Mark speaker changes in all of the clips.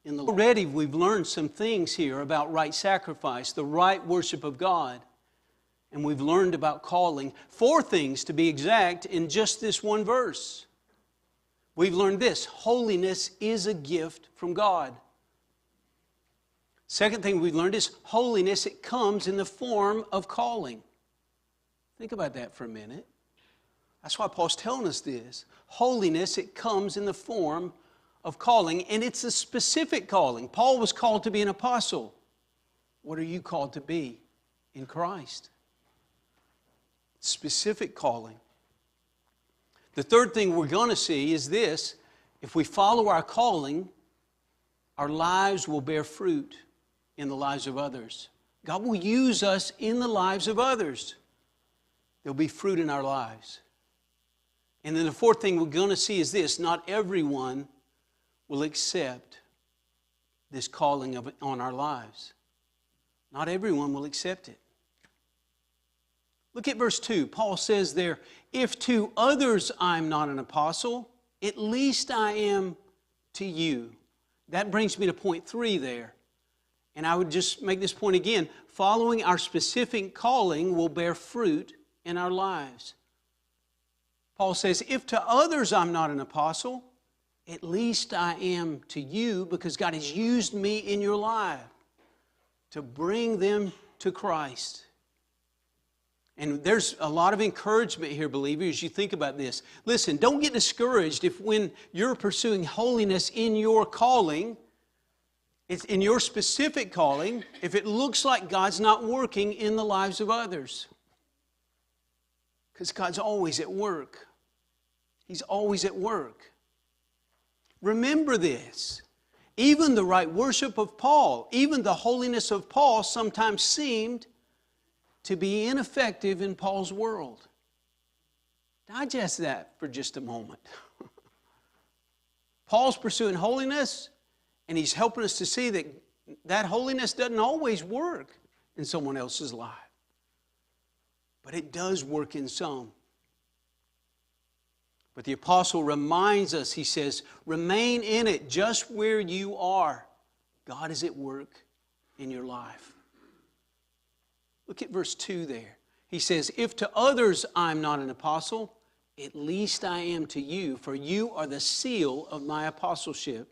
Speaker 1: in the Lord. Already we've learned some things here about right sacrifice, the right worship of God. And we've learned about calling. 4 things, to be exact, in just this one verse. We've learned this: holiness is a gift from God. Second thing we've learned is holiness, it comes in the form of calling. Think about that for a minute. That's why Paul's telling us this. Holiness, it comes in the form of calling, and it's a specific calling. Paul was called to be an apostle. What are you called to be in Christ? Specific calling. The third thing we're going to see is this: if we follow our calling, our lives will bear fruit in the lives of others. God will use us in the lives of others. There'll be fruit in our lives. And then the fourth thing we're going to see is this: not everyone will accept this calling on our lives. Not everyone will accept it. Look at verse 2. Paul says there, if to others I'm not an apostle, at least I am to you. That brings me to point 3 there. And I would just make this point again. Following our specific calling will bear fruit in our lives. Paul says, if to others I'm not an apostle, at least I am to you, because God has used me in your life to bring them to Christ. And there's a lot of encouragement here, believers, as you think about this. Listen, don't get discouraged if when you're pursuing holiness in your calling, it's in your specific calling, if it looks like God's not working in the lives of others. Because God's always at work. He's always at work. Remember this. Even the right worship of Paul, even the holiness of Paul sometimes seemed to be ineffective in Paul's world. Digest that for just a moment. Paul's pursuing holiness, and he's helping us to see that that holiness doesn't always work in someone else's life. But it does work in some. But the apostle reminds us, he says, remain in it just where you are. God is at work in your life. Look at verse 2 there. He says, if to others I'm not an apostle, at least I am to you, for you are the seal of my apostleship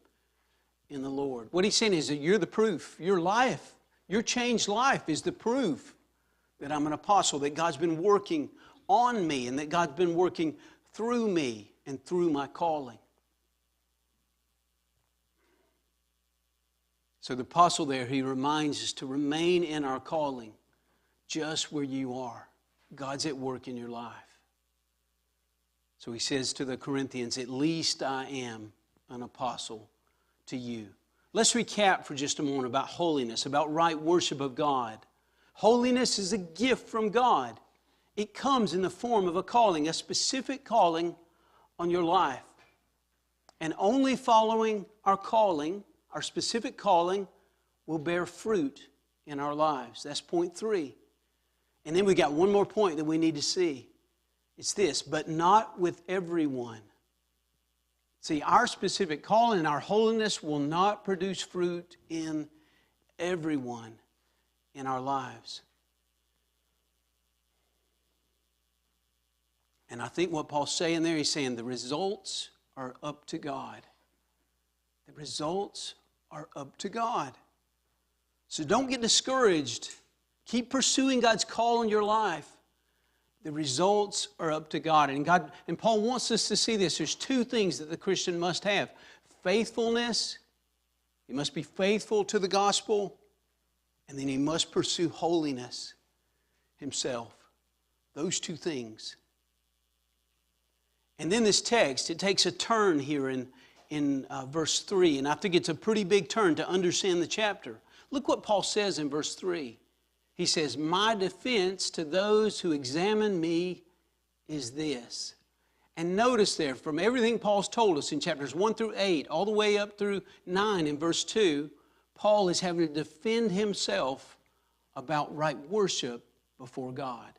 Speaker 1: in the Lord. What he's saying is that you're the proof. Your life, your changed life is the proof that I'm an apostle, that God's been working on me, and that God's been working through me and through my calling. So the apostle there, he reminds us to remain in our calling just where you are. God's at work in your life. So he says to the Corinthians, at least I am an apostle to you. Let's recap for just a moment about holiness, about right worship of God. Holiness is a gift from God. It comes in the form of a calling, a specific calling on your life. And only following our calling, our specific calling, will bear fruit in our lives. That's point 3. And then we got one more point that we need to see. It's this: but not with everyone. See, our specific calling and our holiness will not produce fruit in everyone in our lives. And I think what Paul's saying there, he's saying the results are up to God. The results are up to God. So don't get discouraged. Keep pursuing God's call in your life. The results are up to God. And Paul wants us to see this. There's 2 things that the Christian must have. Faithfulness. He must be faithful to the gospel. And then he must pursue holiness himself. Those 2 things. And then this text, it takes a turn here in verse 3. And I think it's a pretty big turn to understand the chapter. Look what Paul says in verse 3. He says, my defense to those who examine me is this. And notice there, from everything Paul's told us in chapters 1 through 8, all the way up through 9 in verse 2, Paul is having to defend himself about right worship before God.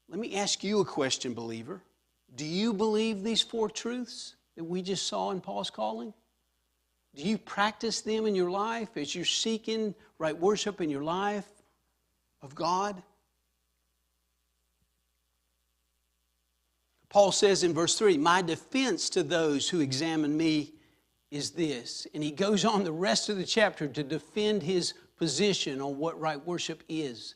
Speaker 1: Let me ask you a question, believer. Do you believe these 4 truths? that we just saw in Paul's calling? Do you practice them in your life as you're seeking right worship in your life of God? Paul says in verse 3, my defense to those who examine me is this. And he goes on the rest of the chapter to defend his position on what right worship is.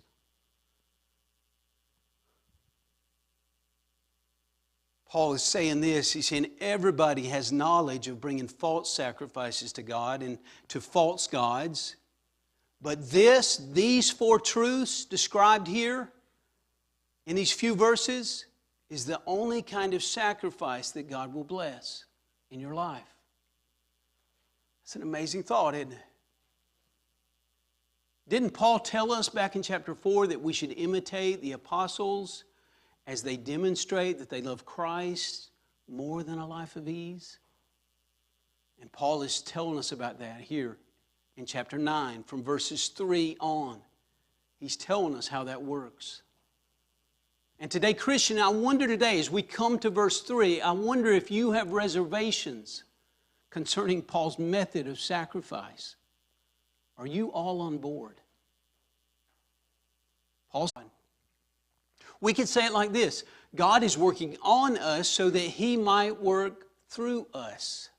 Speaker 1: Paul is saying this, he's saying everybody has knowledge of bringing false sacrifices to God and to false gods. But these four truths described here in these few verses is the only kind of sacrifice that God will bless in your life. It's an amazing thought, isn't it? Didn't Paul tell us back in chapter 4 that we should imitate the apostles as they demonstrate that they love Christ more than a life of ease? And Paul is telling us about that here in chapter 9 from verses 3 on. He's telling us how that works. And today, Christian, I wonder today as we come to verse 3, I wonder if you have reservations concerning Paul's method of sacrifice. Are you all on board? Paul's on. We could say it like this: God is working on us so that He might work through us.